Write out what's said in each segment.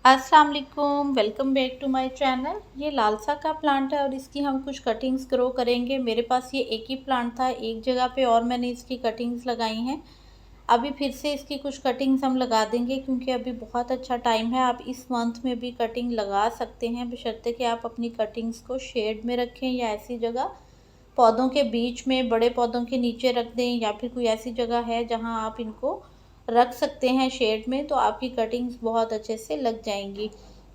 अस्सलाम वालेकुम, welcome back to my channel. ये लालसा का प्लांट है और इसकी हम कुछ कटिंग्स ग्रो करेंगे। मेरे पास ये एक ही प्लांट था एक जगह पे और मैंने इसकी कटिंग्स लगाई हैं। अभी फिर से इसकी कुछ कटिंग्स हम लगा देंगे क्योंकि अभी बहुत अच्छा टाइम है। आप इस मंथ में भी कटिंग लगा सकते हैं बशर्ते कि आप अपनी कटिंग्स को शेड में रखें या ऐसी जगह पौधों के बीच में बड़े पौधों के नीचे रख दें, या फिर कोई ऐसी जगह है जहां आप इनको रख सकते हैं शेड में, तो आपकी कटिंग्स बहुत अच्छे से लग जाएंगी।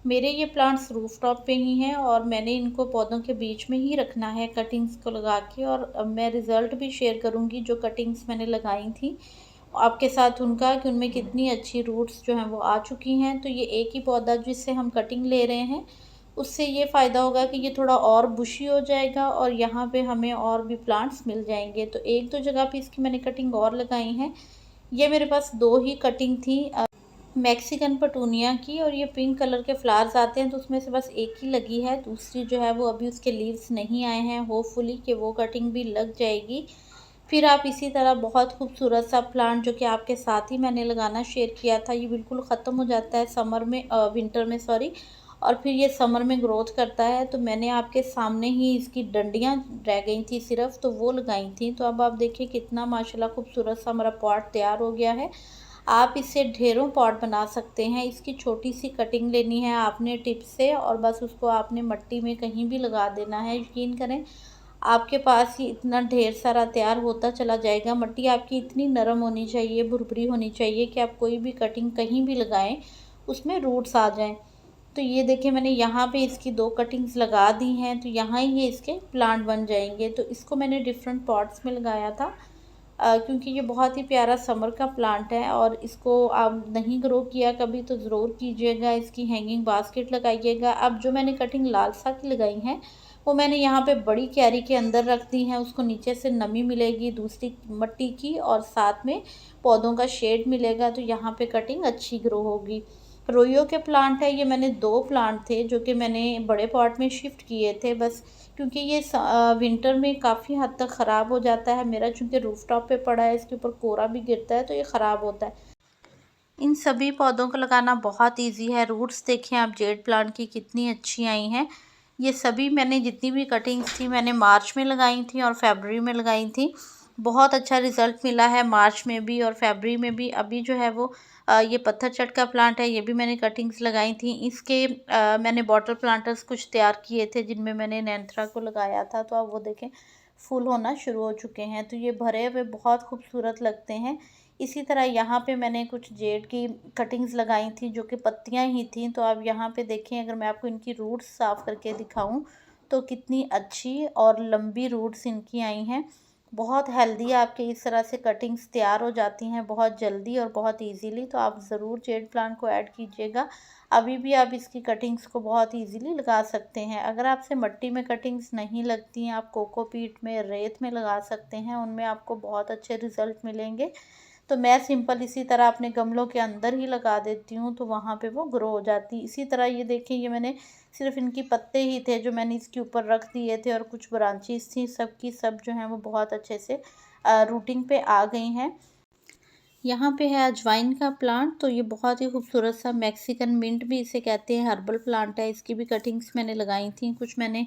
मेरे ये प्लांट्स रूफ टॉप पे ही हैं और मैंने इनको पौधों के बीच में ही रखना है कटिंग्स को लगा के। और अब मैं रिज़ल्ट भी शेयर करूंगी जो कटिंग्स मैंने लगाई थी आपके साथ उनका, कि उनमें कितनी अच्छी रूट्स जो हैं वो आ चुकी हैं। तो ये एक ही पौधा जिससे हम कटिंग ले रहे हैं, उससे ये फ़ायदा होगा कि ये थोड़ा और बुशी हो जाएगा और यहाँ पे हमें और भी प्लांट्स मिल जाएंगे। तो एक दो जगह पे इसकी मैंने कटिंग और लगाई हैं। ये मेरे पास दो ही कटिंग थी मैक्सिकन पटूनिया की, और ये पिंक कलर के फ्लावर्स आते हैं तो उसमें से बस एक ही लगी है। दूसरी जो है वो अभी उसके लीव्स नहीं आए हैं, होपफुली कि वो कटिंग भी लग जाएगी। फिर आप इसी तरह बहुत खूबसूरत सा प्लांट जो कि आपके साथ ही मैंने लगाना शेयर किया था, ये बिल्कुल ख़त्म हो जाता है समर में, विंटर में सॉरी, और फिर ये समर में ग्रोथ करता है। तो मैंने आपके सामने ही इसकी डंडियां रह गई थी सिर्फ, तो वो लगाई थी। तो अब आप देखिए कितना माशाल्लाह खूबसूरत सा हमारा पॉट तैयार हो गया है। आप इससे ढेरों पॉट बना सकते हैं। इसकी छोटी सी कटिंग लेनी है आपने टिप से, और बस उसको आपने मिट्टी में कहीं भी लगा देना है। यकीन करें आपके पास ही इतना ढेर सारा तैयार होता चला जाएगा। मिट्टी आपकी इतनी नरम होनी चाहिए, भुरभुरी होनी चाहिए कि आप कोई भी कटिंग कहीं भी लगाएं उसमें रूट्स आ जाएं। तो ये देखिए मैंने यहाँ पे इसकी दो कटिंग्स लगा दी हैं, तो यहाँ ही ये इसके प्लांट बन जाएंगे। तो इसको मैंने डिफरेंट पॉट्स में लगाया था क्योंकि ये बहुत ही प्यारा समर का प्लांट है। और इसको आप नहीं ग्रो किया कभी तो ज़रूर कीजिएगा, इसकी हैंगिंग बास्केट लगाइएगा। अब जो मैंने कटिंग लालसा की लगाई हैं वो मैंने यहाँ पे बड़ी क्यारी के अंदर रख दी हैं। उसको नीचे से नमी मिलेगी दूसरी मिट्टी की, और साथ में पौधों का शेड मिलेगा, तो यहाँ पे कटिंग अच्छी ग्रो होगी। रोइयो के प्लांट है, ये मैंने दो प्लांट थे जो कि मैंने बड़े पॉट में शिफ्ट किए थे, बस क्योंकि ये विंटर में काफ़ी हद तक ख़राब हो जाता है मेरा, चूँकि रूफटॉप पे पड़ा है, इसके ऊपर कोहरा भी गिरता है तो ये ख़राब होता है। इन सभी पौधों को लगाना बहुत इजी है। रूट्स देखें आप जेड प्लांट की कितनी अच्छी आई हैं। ये सभी मैंने जितनी भी कटिंग्स थी मैंने मार्च में लगाई थी और फरवरी में लगाई थी। बहुत अच्छा रिजल्ट मिला है मार्च में भी और फरवरी में भी। अभी जो है वो ये पत्थर चट का प्लांट है, ये भी मैंने कटिंग्स लगाई थी। इसके मैंने बॉटल प्लांटर्स कुछ तैयार किए थे जिनमें मैंने नैंथरा को लगाया था, तो आप वो देखें फूल होना शुरू हो चुके हैं। तो ये भरे हुए बहुत खूबसूरत लगते हैं। इसी तरह यहाँ पे मैंने कुछ जेड की कटिंग्स लगाई थी जो कि पत्तियां ही थी। तो आप यहाँ पे देखें, अगर मैं आपको इनकी रूट्स साफ करके दिखाऊं तो कितनी अच्छी और लंबी रूट्स इनकी आई हैं। बहुत हेल्दी आपके इस तरह से कटिंग्स तैयार हो जाती हैं बहुत जल्दी और बहुत इजीली। तो आप ज़रूर जेड प्लांट को ऐड कीजिएगा। अभी भी आप इसकी कटिंग्स को बहुत इजीली लगा सकते हैं। अगर आपसे मिट्टी में कटिंग्स नहीं लगती हैं, आप कोकोपीट में, रेत में लगा सकते हैं, उनमें आपको बहुत अच्छे रिजल्ट मिलेंगे। तो मैं सिंपल इसी तरह अपने गमलों के अंदर ही लगा देती हूँ, तो वहाँ पे वो ग्रो हो जाती। इसी तरह ये देखिए, ये मैंने सिर्फ इनकी पत्ते ही थे जो मैंने इसके ऊपर रख दिए थे और कुछ ब्रांचेस थी, सब की सब जो हैं वो बहुत अच्छे से रूटिंग पे आ गई हैं। यहाँ पे है अजवाइन का प्लांट, तो ये बहुत ही खूबसूरत सा मैक्सिकन मिंट भी इसे कहते हैं, हर्बल प्लांट है। इसकी भी कटिंग्स मैंने लगाई थी, कुछ मैंने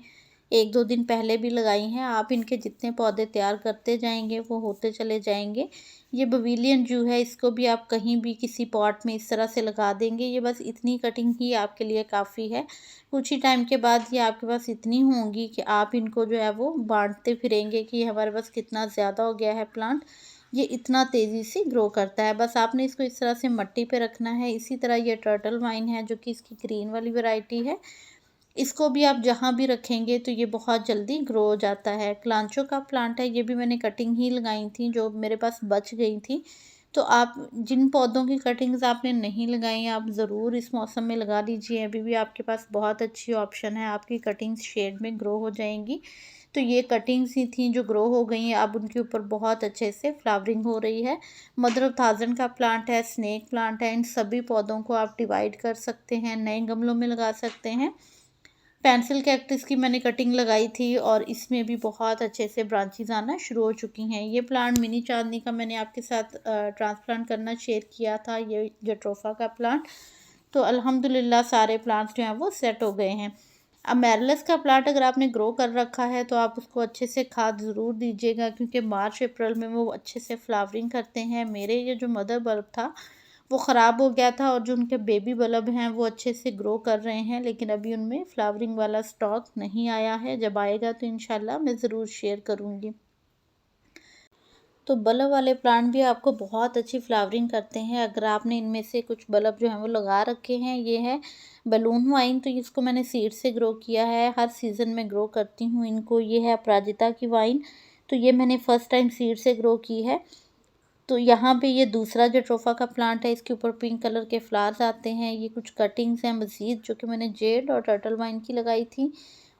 एक दो दिन पहले भी लगाई हैं। आप इनके जितने पौधे तैयार करते जाएंगे वो होते चले जाएंगे। ये बविलियन जू है, इसको भी आप कहीं भी किसी पॉट में इस तरह से लगा देंगे। ये बस इतनी कटिंग ही आपके लिए काफ़ी है। कुछ ही टाइम के बाद ये आपके पास इतनी होंगी कि आप इनको जो है वो बांटते फिरेंगे कि हमारे पास कितना ज़्यादा हो गया है प्लांट। ये इतना तेज़ी से ग्रो करता है। बस आपने इसको इस तरह से मिट्टी पे रखना है। इसी तरह ये टर्टल वाइन है जो कि इसकी ग्रीन वाली वैरायटी है। इसको भी आप जहाँ भी रखेंगे तो ये बहुत जल्दी ग्रो हो जाता है। क्लांचो का प्लांट है, ये भी मैंने कटिंग ही लगाई थी जो मेरे पास बच गई थी। तो आप जिन पौधों की कटिंग्स आपने नहीं लगाई आप ज़रूर इस मौसम में लगा लीजिए। अभी भी आपके पास बहुत अच्छी ऑप्शन है, आपकी कटिंग्स शेड में ग्रो हो जाएंगी। तो ये कटिंग्स ही थी जो ग्रो हो गई हैं, अब उनके ऊपर बहुत अच्छे से फ्लावरिंग हो रही है। मदर ऑफ थाउजेंड का प्लांट है, स्नेक प्लांट है। इन सभी पौधों को आप डिवाइड कर सकते हैं, नए गमलों में लगा सकते हैं। पेंसिल कैक्टस की मैंने कटिंग लगाई थी और इसमें भी बहुत अच्छे से ब्रांचेस आना शुरू हो चुकी हैं। ये प्लांट मिनी चांदनी का मैंने आपके साथ ट्रांसप्लांट करना शेयर किया था, ये जट्रोफा का प्लांट। तो अल्हम्दुलिल्लाह सारे प्लांट्स जो हैं वो सेट हो गए हैं। अब मैरलस का प्लांट अगर आपने ग्रो कर रखा है तो आप उसको अच्छे से खाद ज़रूर दीजिएगा, क्योंकि मार्च अप्रैल में वो अच्छे से फ्लावरिंग करते हैं। मेरे ये जो मदर बल्ब था वो ख़राब हो गया था, और जो उनके बेबी बल्ब हैं वो अच्छे से ग्रो कर रहे हैं, लेकिन अभी उनमें फ्लावरिंग वाला स्टॉक नहीं आया है। जब आएगा तो इंशाल्लाह मैं ज़रूर शेयर करूँगी। तो बल्ब वाले प्लांट भी आपको बहुत अच्छी फ्लावरिंग करते हैं अगर आपने इनमें से कुछ बल्ब जो हैं वो लगा रखे हैं। ये है बलून वाइन, तो इसको मैंने सीड से ग्रो किया है, हर सीज़न में ग्रो करती हूँ इनको। ये है अपराजिता की वाइन, तो ये मैंने फ़र्स्ट टाइम सीड से ग्रो की है। तो यहाँ पे ये दूसरा जो ट्रोफा का प्लांट है, इसके ऊपर पिंक कलर के फ्लावर्स आते हैं। ये कुछ कटिंग्स हैं मज़ीद जो कि मैंने जेड और टर्टल वाइन की लगाई थी,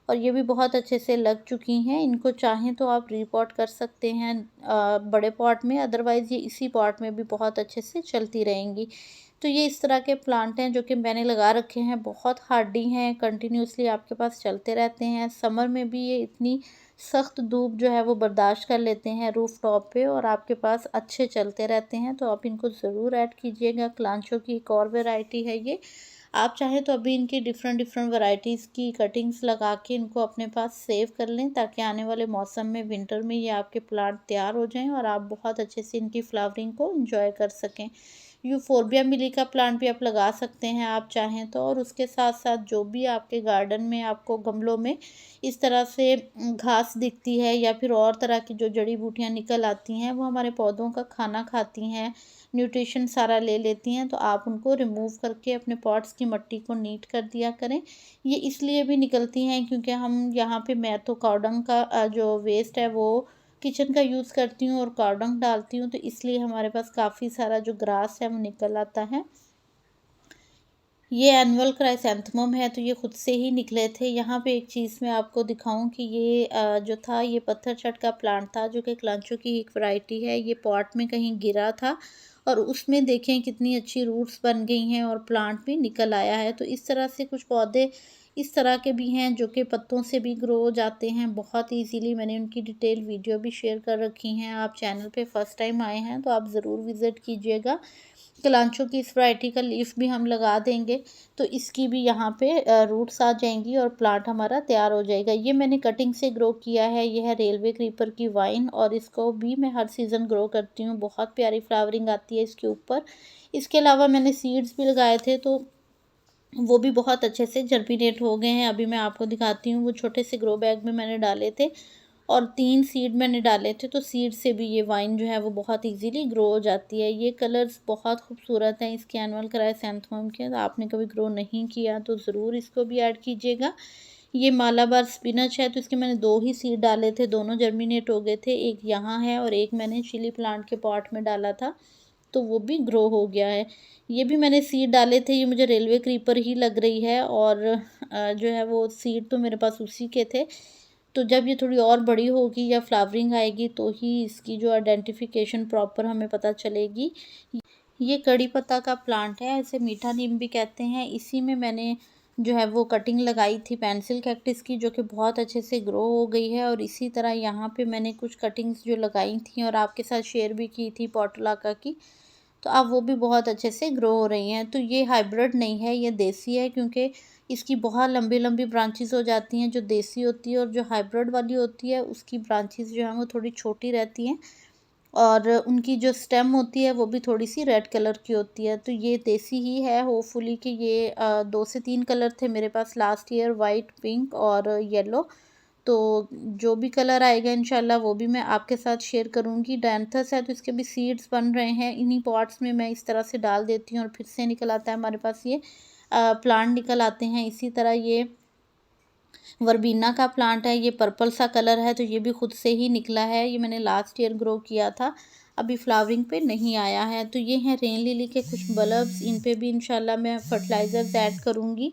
और ये भी बहुत अच्छे से लग चुकी हैं। इनको चाहें तो आप रीपॉट कर सकते हैं बड़े पॉट में, अदरवाइज़ ये इसी पॉट में भी बहुत अच्छे से चलती रहेंगी। तो ये इस तरह के प्लांट हैं जो कि मैंने लगा रखे हैं, बहुत हार्डी हैं, कंटिन्यूसली आपके पास चलते रहते हैं। समर में भी ये इतनी सख्त धूप जो है वो बर्दाश्त कर लेते हैं रूफ़ टॉप पे, और आपके पास अच्छे चलते रहते हैं। तो आप इनको ज़रूर ऐड कीजिएगा। क्लांचो की एक और वैरायटी है ये। आप चाहें तो अभी इनकी डिफरेंट डिफरेंट वैरायटीज़ की कटिंग्स लगा के इनको अपने पास सेव कर लें, ताकि आने वाले मौसम में विंटर में ये आपके प्लांट तैयार हो जाएं और आप बहुत अच्छे से इनकी फ्लावरिंग को एंजॉय कर सकें। यूफोरबिया मिली का प्लांट भी आप लगा सकते हैं आप चाहें तो, और उसके साथ साथ जो भी आपके गार्डन में आपको गमलों में इस तरह से घास दिखती है या फिर और तरह की जो जड़ी बूटियां निकल आती हैं, वो हमारे पौधों का खाना खाती हैं, न्यूट्रिशन सारा ले लेती हैं, तो आप उनको रिमूव करके अपने पॉट्स की मिट्टी को नीट कर दिया करें। ये इसलिए भी निकलती हैं क्योंकि हम यहाँ पे, मैं तो काउडंग का जो वेस्ट है वो किचन का यूज़ करती हूँ और काउडंग डालती हूँ, तो इसलिए हमारे पास काफ़ी सारा जो ग्रास है वो निकल आता है। ये एनुअल क्राइसैंथेमम है, तो ये खुद से ही निकले थे। यहाँ पे एक चीज़ मैं आपको दिखाऊं कि ये जो था ये पत्थर चट का प्लांट था, जो कि क्लांचो की एक वैरायटी है। ये पॉट में कहीं गिरा था और उसमें देखें कितनी अच्छी रूट्स बन गई हैं और प्लांट भी निकल आया है। तो इस तरह से कुछ पौधे इस तरह के भी हैं जो कि पत्तों से भी ग्रो हो जाते हैं बहुत ईजीली। मैंने उनकी डिटेल वीडियो भी शेयर कर रखी हैं। आप चैनल पे फर्स्ट टाइम आए हैं तो आप ज़रूर विज़िट कीजिएगा। कलांचो की इस वैरायटी का लीफ भी हम लगा देंगे, तो इसकी भी यहाँ पे रूट्स आ जाएंगी और प्लांट हमारा तैयार हो जाएगा। ये मैंने कटिंग से ग्रो किया है। ये है रेलवे क्रीपर की वाइन, और इसको भी मैं हर सीज़न ग्रो करती हूँ। बहुत प्यारी फ्लावरिंग आती है इसके ऊपर। इसके अलावा मैंने सीड्स भी लगाए थे, तो वो भी बहुत अच्छे से जर्मिनेट हो गए हैं। अभी मैं आपको दिखाती हूँ, वो छोटे से ग्रो बैग में मैंने डाले थे और 3 सीड मैंने डाले थे, तो सीड से भी ये वाइन जो है वो बहुत इजीली ग्रो हो जाती है। ये कलर्स बहुत खूबसूरत हैं इसके एनुअल क्राइसैंथेमम के। तो आपने कभी ग्रो नहीं किया तो ज़रूर इसको भी ऐड कीजिएगा। ये मालाबार स्पिनच है, तो इसके मैंने 2 ही सीड डाले थे, दोनों जर्मिनेट हो गए थे। एक यहाँ है और एक मैंने चिली प्लांट के पॉट में डाला था, तो वो भी ग्रो हो गया है। ये भी मैंने सीड डाले थे, ये मुझे रेलवे क्रीपर ही लग रही है, और जो है वो सीड तो मेरे पास उसी के थे। तो जब ये थोड़ी और बड़ी होगी या फ्लावरिंग आएगी तो ही इसकी जो आइडेंटिफिकेशन प्रॉपर हमें पता चलेगी। ये कड़ी पत्ता का प्लांट है, इसे मीठा नीम भी कहते हैं। इसी में मैंने जो है वो कटिंग लगाई थी पेंसिल कैक्टिस की, जो कि बहुत अच्छे से ग्रो हो गई है। और इसी तरह यहाँ पे मैंने कुछ कटिंग्स जो लगाई थी और आपके साथ शेयर भी की थी पोर्टुलाका की, तो अब वो भी बहुत अच्छे से ग्रो हो रही हैं। तो ये हाइब्रिड नहीं है, ये देसी है, क्योंकि इसकी बहुत लंबी लंबी ब्रांचेस हो जाती हैं जो देसी होती है, और जो हाइब्रिड वाली होती है उसकी ब्रांचेस जो हैं वो थोड़ी छोटी रहती हैं, और उनकी जो स्टेम होती है वो भी थोड़ी सी रेड कलर की होती है। तो ये देसी ही है। होपफुली कि ये 2 से 3 कलर थे मेरे पास लास्ट ईयर, वाइट, पिंक और येलो। तो जो भी कलर आएगा इंशाल्लाह वो भी मैं आपके साथ शेयर करूँगी। डायंथस है तो इसके भी सीड्स बन रहे हैं। इन्हीं पॉट्स में मैं इस तरह से डाल देती हूँ और फिर से निकल आता है हमारे पास ये प्लांट निकल आते हैं। इसी तरह ये वर्बीना का प्लांट है, ये पर्पल सा कलर है, तो ये भी खुद से ही निकला है। ये मैंने लास्ट ईयर ग्रो किया था, अभी फ्लावरिंग पे नहीं आया है। तो ये हैं रेन लिली के कुछ बल्ब्स, इन पे भी इंशाल्लाह मैं फर्टिलाइज़र्स ऐड करूँगी,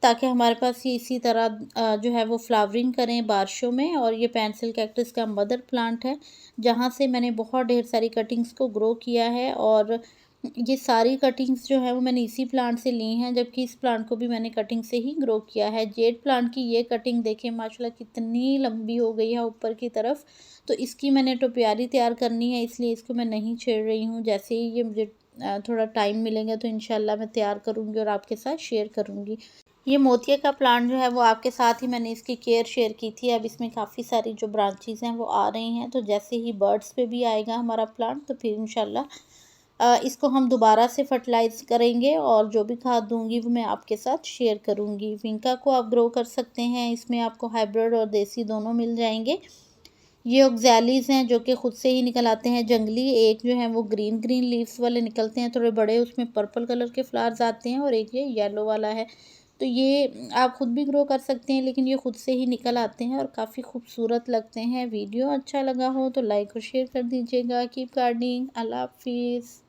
ताकि हमारे पास ये इसी तरह जो है वो फ्लावरिंग करें बारिशों में। और ये पेंसिल कैक्टस का मदर प्लांट है, जहाँ से मैंने बहुत ढेर सारी कटिंग्स को ग्रो किया है, और ये सारी कटिंग्स जो है वो मैंने इसी प्लांट से ली हैं, जबकि इस प्लांट को भी मैंने कटिंग से ही ग्रो किया है। जेड प्लांट की ये कटिंग देखें माशाल्लाह कितनी लंबी हो गई है ऊपर की तरफ। तो इसकी मैंने टोपियारी तैयार करनी है, इसलिए इसको मैं नहीं छेड़ रही हूँ। जैसे ही ये मुझे थोड़ा टाइम मिलेंगे तो इंशाल्लाह मैं तैयार करूँगी और आपके साथ शेयर करूँगी। ये मोतिया का प्लांट जो है वो आपके साथ ही मैंने इसकी केयर शेयर की थी। अब इसमें काफ़ी सारी जो ब्रांचेज़ हैं वो आ रही हैं, तो जैसे ही बर्ड्स पे भी आएगा हमारा प्लांट तो फिर इंशाल्लाह इसको हम दोबारा से फर्टिलाइज़ करेंगे और जो भी खाद दूँगी वो मैं आपके साथ शेयर करूँगी। विंका को आप ग्रो कर सकते हैं, इसमें आपको हाइब्रिड और देसी दोनों मिल जाएंगे। ये ऑक्ज़ैलीज़ हैं जो कि खुद से ही निकल आते हैं जंगली। एक जो है वो ग्रीन ग्रीन लीव्स वाले निकलते हैं थोड़े बड़े, उसमें पर्पल कलर के फ्लावर्स आते हैं, और एक ये येलो वाला है। तो ये आप खुद भी ग्रो कर सकते हैं, लेकिन ये खुद से ही निकल आते हैं और काफ़ी खूबसूरत लगते हैं। वीडियो अच्छा लगा हो तो लाइक और शेयर कर दीजिएगा। Keep gardening. अल्लाह हाफ़िज़।